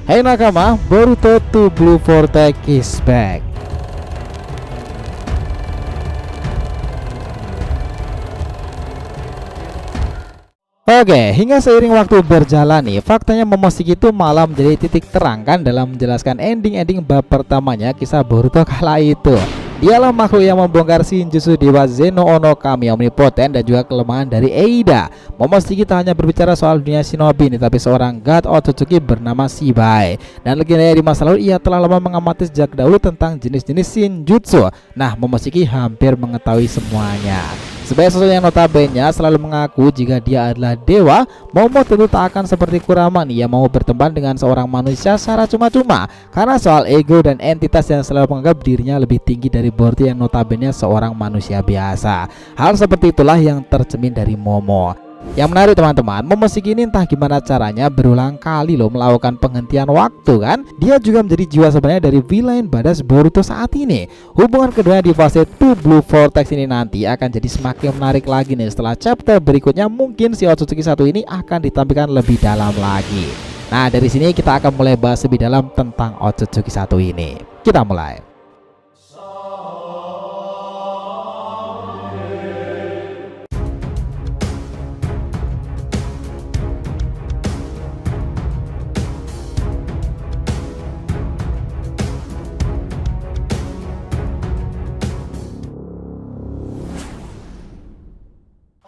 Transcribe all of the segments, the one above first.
Hai nakama, Boruto 2 Blue Vortex is back. Oke, hingga seiring waktu berjalan nih, faktanya Momoshiki itu malah menjadi titik terang kan dalam menjelaskan ending bab pertamanya kisah Boruto kala itu. Dialah makhluk yang membongkar Shinjutsu Dewa Zeno Ono Kami omnipoten dan juga kelemahan dari Eida. Momoshiki tak hanya berbicara soal dunia shinobi nih, tapi seorang God Otsutsuki bernama Shibai. Dan legendanya di masa lalu, ia telah lama mengamati sejak dahulu tentang jenis-jenis Shinjutsu. Nah, Momoshiki hampir mengetahui semuanya. Sebagai sosok yang notabene selalu mengaku jika dia adalah dewa, Momo tentu tak akan seperti Kurama nih yang mau berteman dengan seorang manusia secara cuma-cuma karena soal ego dan entitas yang selalu menganggap dirinya lebih tinggi dari Boruto yang notabene seorang manusia biasa. Hal seperti itulah yang tercermin dari Momo. Yang menarik teman-teman, Momoshiki ini entah gimana caranya berulang kali loh melakukan penghentian waktu kan. Dia juga menjadi jiwa sebenarnya dari villain badass Boruto saat ini. Hubungan kedua di fase 2 Blue Vortex ini nanti akan jadi semakin menarik lagi nih. Setelah chapter berikutnya mungkin si Otsutsuki 1 ini akan ditampilkan lebih dalam lagi. Nah, dari sini kita akan mulai bahas lebih dalam tentang Otsutsuki 1 ini. Kita mulai.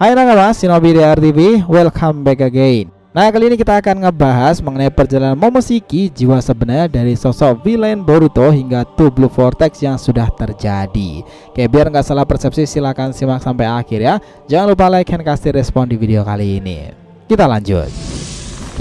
Hai nakama, Shinobi DRTV, welcome back again. Nah, kali ini kita akan ngebahas mengenai perjalanan Momoshiki, jiwa sebenarnya dari sosok villain Boruto hingga 2 Blue Vortex yang sudah terjadi. Oke, biar nggak salah persepsi silahkan simak sampai akhir ya. Jangan lupa like dan kasih respon di video kali ini. Kita lanjut.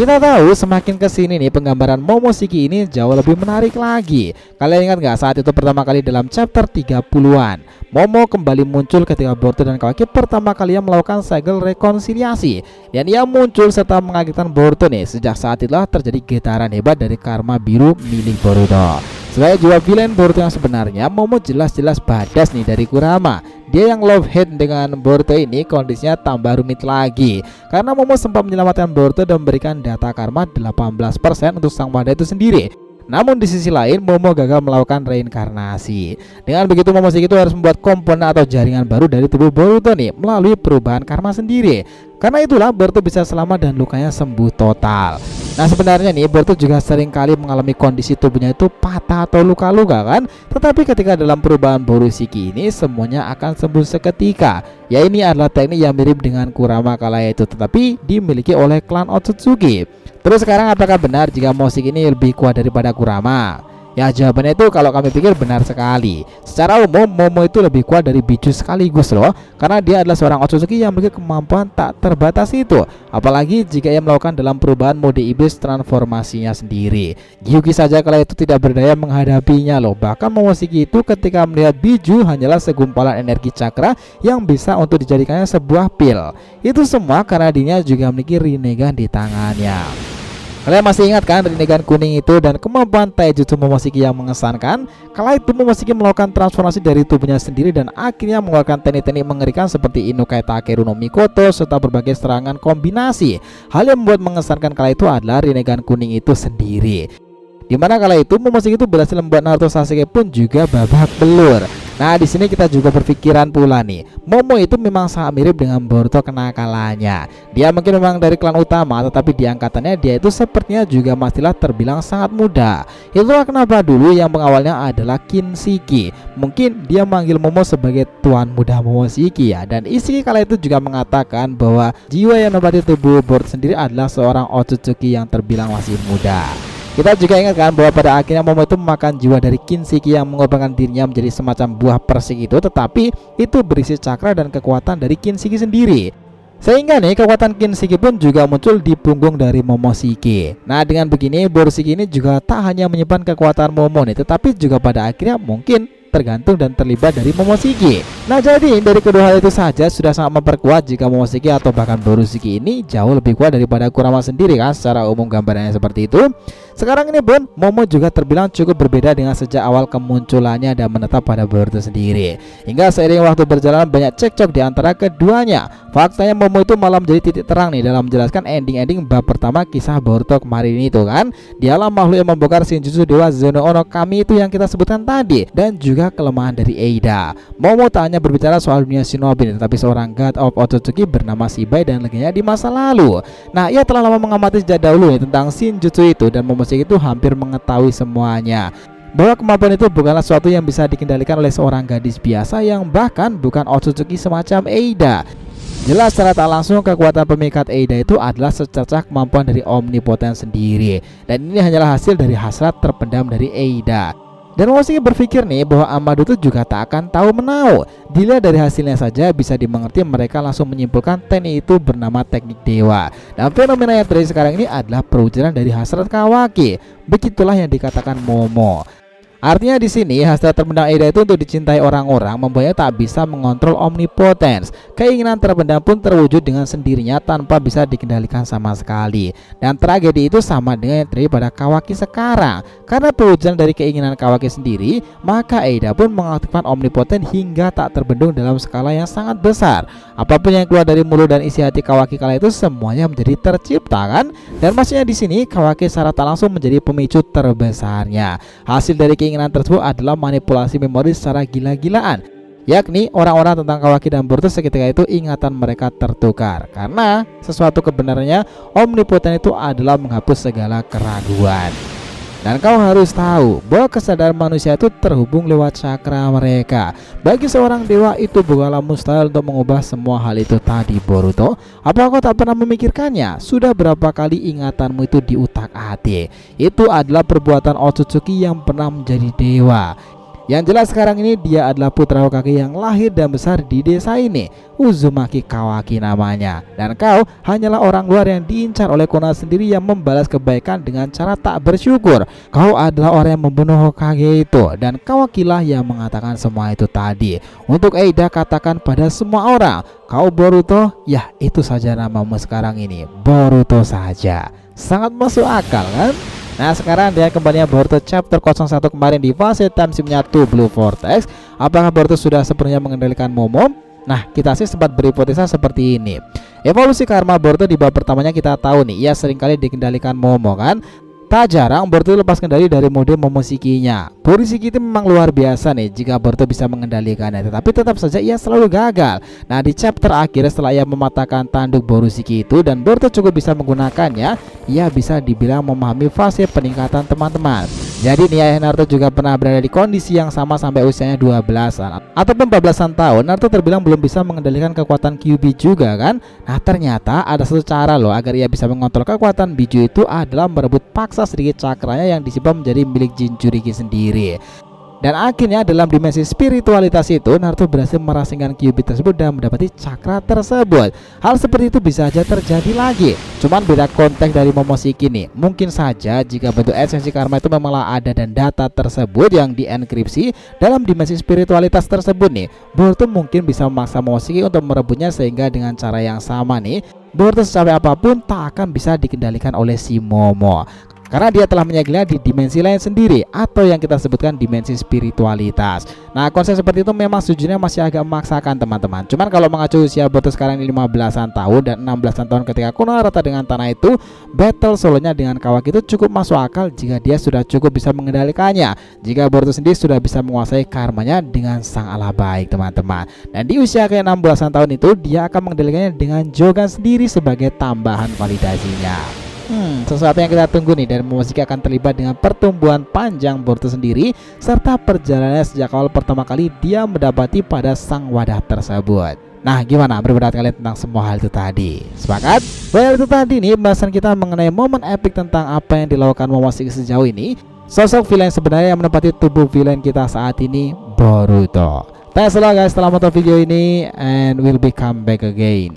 Kita tahu semakin kesini nih penggambaran Momoshiki ini jauh lebih menarik lagi. Kalian ingat nggak saat itu pertama kali dalam chapter 30-an Momo kembali muncul ketika Boruto dan Kawaki pertama kali yang melakukan segel rekonsiliasi. Dan ia muncul serta mengagetkan Boruto nih. Sejak saat itulah terjadi getaran hebat dari karma biru milik Boruto. Sebagai jiwa villain Boruto yang sebenarnya, Momo jelas-jelas badass nih dari Kurama. Dia yang love hate dengan Boruto ini kondisinya tambah rumit lagi karena Momo sempat menyelamatkan Boruto dan memberikan data karma 18% untuk sang wadah itu sendiri. Namun di sisi lain Momo gagal melakukan reinkarnasi. Dengan begitu Momoshiki itu harus membuat komponen atau jaringan baru dari tubuh Boruto nih melalui perubahan karma sendiri. Karena itulah Boruto bisa selamat dan lukanya sembuh total. Nah, sebenarnya nih Boruto juga sering kali mengalami kondisi tubuhnya itu patah atau luka-luka kan. Tetapi ketika dalam perubahan Momoshiki ini semuanya akan sembuh seketika. Ya, ini adalah teknik yang mirip dengan Kurama kala itu, tetapi dimiliki oleh klan Otsutsuki. Terus sekarang apakah benar jika Momoshiki ini lebih kuat daripada Kurama? Ya, jawabannya itu kalau kami pikir benar sekali. Secara umum Momo itu lebih kuat dari Biju sekaligus loh, karena dia adalah seorang Otsutsuki yang memiliki kemampuan tak terbatas itu. Apalagi jika ia melakukan dalam perubahan mode iblis transformasinya sendiri. Gyuki saja kala itu tidak berdaya menghadapinya loh. Bahkan Momoshiki itu ketika melihat Biju hanyalah segumpalan energi cakra yang bisa untuk dijadikannya sebuah pil. Itu semua karena dirinya juga memiliki Rinnegan di tangannya. Kalian masih ingat kan Rinnegan kuning itu dan kemampuan taijutsu Momoshiki yang mengesankan? Kala itu Momoshiki melakukan transformasi dari tubuhnya sendiri dan akhirnya mengeluarkan teknik-teknik mengerikan seperti Inukai Takeru no Mikoto serta berbagai serangan kombinasi. Hal yang membuat mengesankan kala itu adalah Rinnegan kuning itu sendiri. Dimana kala itu Momoshiki itu berhasil membuat Naruto Sasuke pun juga babak belur. Nah, di sini kita juga berpikiran pula nih, Momo itu memang sangat mirip dengan Boruto kenakalannya. Dia mungkin memang dari klan utama, tetapi di angkatannya dia itu sepertinya juga masihlah terbilang sangat muda. Itulah kenapa dulu yang pengawalnya adalah Kinshiki. Mungkin dia manggil Momo sebagai tuan muda Momoshiki ya. Dan Ishiki kala itu juga mengatakan bahwa jiwa yang menempati tubuh Boruto sendiri adalah seorang Otsutsuki yang terbilang masih muda. Kita juga ingat kan bahwa pada akhirnya Momo itu memakan jiwa dari Kinshiki yang mengorbankan dirinya menjadi semacam buah persik itu, tetapi itu berisi cakra dan kekuatan dari Kinshiki sendiri. Sehingga nih kekuatan Kinshiki pun juga muncul di punggung dari Momoshiki. Nah, dengan begini Borushiki ini juga tak hanya menyimpan kekuatan Momo nih, tetapi juga pada akhirnya mungkin tergantung dan terlibat dari Momoshiki. Nah, jadi dari kedua hal itu saja sudah sangat memperkuat jika Momoshiki atau bahkan Borushiki ini jauh lebih kuat daripada Kurama sendiri kan. Secara umum gambarannya seperti itu. Sekarang ini pun Momo juga terbilang cukup berbeda dengan sejak awal kemunculannya dan menetap pada Boruto sendiri. Hingga seiring waktu berjalan banyak cekcok di antara keduanya. Faktanya Momo itu malah menjadi titik terang nih dalam menjelaskan ending bab pertama kisah Boruto kemarin itu kan. Dialah makhluk yang membongkar Shinjutsu Dewa Zono Ono Kami itu yang kita sebutkan tadi, dan juga kelemahan dari Eida. Momo tak hanya berbicara soal dunia shinobi, tetapi seorang God of Otsutsuki bernama Shibai dan legenda di masa lalu. Nah, ia telah lama mengamati sejak dahulu nih tentang Shinjutsu itu, dan Momoshiki itu hampir mengetahui semuanya. Bahwa kemampuan itu bukanlah sesuatu yang bisa dikendalikan oleh seorang gadis biasa yang bahkan bukan Otsutsuki semacam Eida. Jelas secara tak langsung kekuatan pemikat Eida itu adalah secercah kemampuan dari Omnipoten sendiri, dan ini hanyalah hasil dari hasrat terpendam dari Eida. Dan Momoshiki berpikir nih bahwa Amado itu juga tak akan tahu menau. Dilihat dari hasilnya saja bisa dimengerti mereka langsung menyimpulkan teknik itu bernama teknik dewa. Dan fenomena yang terjadi sekarang ini adalah perwujudan dari hasrat Kawaki. Begitulah yang dikatakan Momo. Artinya di sini hasrat terpendam Eida itu untuk dicintai orang-orang membuatnya tak bisa mengontrol omnipotence. Keinginan terpendam pun terwujud dengan sendirinya tanpa bisa dikendalikan sama sekali. Dan tragedi itu sama dengan yang terjadi pada Kawaki sekarang. Karena perwujudan dari keinginan Kawaki sendiri, maka Eida pun mengaktifkan omnipoten hingga tak terbendung dalam skala yang sangat besar. Apapun yang keluar dari mulut dan isi hati Kawaki kala itu semuanya menjadi tercipta kan? Dan maksudnya di sini Kawaki secara tak langsung menjadi pemicu terbesarnya. Hasil dari keinginan tersebut adalah manipulasi memori secara gila-gilaan, yakni orang-orang tentang Kawaki dan Boruto seketika itu ingatan mereka tertukar karena sesuatu kebenarannya Omnipoten itu adalah menghapus segala keraguan. Dan kau harus tahu bahwa kesadaran manusia itu terhubung lewat cakra mereka. Bagi seorang dewa itu bukanlah mustahil untuk mengubah semua hal itu tadi Boruto. Apa kau tak pernah memikirkannya? Sudah berapa kali ingatanmu itu diutak-atik? Itu adalah perbuatan Otsutsuki yang pernah menjadi dewa. Yang jelas sekarang ini dia adalah putra Hokage yang lahir dan besar di desa ini, Uzumaki Kawaki namanya. Dan kau hanyalah orang luar yang diincar oleh Konoha sendiri yang membalas kebaikan dengan cara tak bersyukur. Kau adalah orang yang membunuh Hokage itu, dan Kawakilah yang mengatakan semua itu tadi. Untuk Eida katakan pada semua orang, kau Boruto, ya itu saja namamu sekarang ini, Boruto saja. Sangat masuk akal kan? Nah sekarang dia kembalinya Boruto chapter 01 kemarin di fase time skipnya Two Blue Vortex. Apakah Boruto sudah sepenuhnya mengendalikan Momo? Nah kita sih sempat berhipotesa seperti ini. Evolusi karma Boruto di bab pertamanya kita tahu nih, ia seringkali dikendalikan Momo kan. Tak jarang Boruto lepas kendali dari mode Momoshikinya. Borushiki itu memang luar biasa nih jika Boruto bisa mengendalikannya, tetapi tetap saja ia selalu gagal. Nah di chapter akhir setelah ia mematahkan tanduk Borushiki itu dan Boruto cukup bisa menggunakannya, ia bisa dibilang memahami fase peningkatan teman-teman. Jadi nih ayah Naruto juga pernah berada di kondisi yang sama sampai usianya 12-an ataupun 14-an tahun. Naruto terbilang belum bisa mengendalikan kekuatan Kyuubi juga kan. Nah ternyata ada satu cara loh agar ia bisa mengontrol kekuatan Biju itu adalah merebut paksa sedikit cakranya yang disimpan menjadi milik Jinchuriki sendiri. Dan akhirnya dalam dimensi spiritualitas itu Naruto berhasil merasingkan Kyuubi tersebut dan mendapati cakra tersebut. Hal seperti itu bisa saja terjadi lagi, cuman beda konteks dari Momoshiki nih. Mungkin saja jika bentuk esensi karma itu memanglah ada dan data tersebut yang dienkripsi dalam dimensi spiritualitas tersebut nih, Boruto mungkin bisa memaksa Momoshiki untuk merebutnya sehingga dengan cara yang sama nih Boruto secapai apapun tak akan bisa dikendalikan oleh si Momo. Karena dia telah menyegelnya di dimensi lain sendiri atau yang kita sebutkan dimensi spiritualitas. Nah konsep seperti itu memang sejujurnya masih agak memaksakan teman-teman. Cuman kalau mengacu usia Boruto sekarang ini 15-an tahun dan 16-an tahun ketika Konoha rata dengan tanah itu, battle solonya dengan Kawaki itu cukup masuk akal jika dia sudah cukup bisa mengendalikannya. Jika Boruto sendiri sudah bisa menguasai karmanya dengan sangatlah baik teman-teman. Dan di usia ke 16-an tahun itu dia akan mengendalikannya dengan Jogan sendiri sebagai tambahan validasinya. Sesuatu yang kita tunggu nih, dan Momoshiki akan terlibat dengan pertumbuhan panjang Boruto sendiri serta perjalanannya sejak awal pertama kali dia mendapati pada sang wadah tersebut. Nah gimana berpendapat kalian tentang semua hal itu tadi? Sepakat? Well itu tadi nih pembahasan kita mengenai momen epic tentang apa yang dilakukan Momoshiki sejauh ini. Sosok villain sebenarnya yang menempati tubuh villain kita saat ini, Boruto. Thanks a lot guys telah menonton video ini, and we'll be come back again.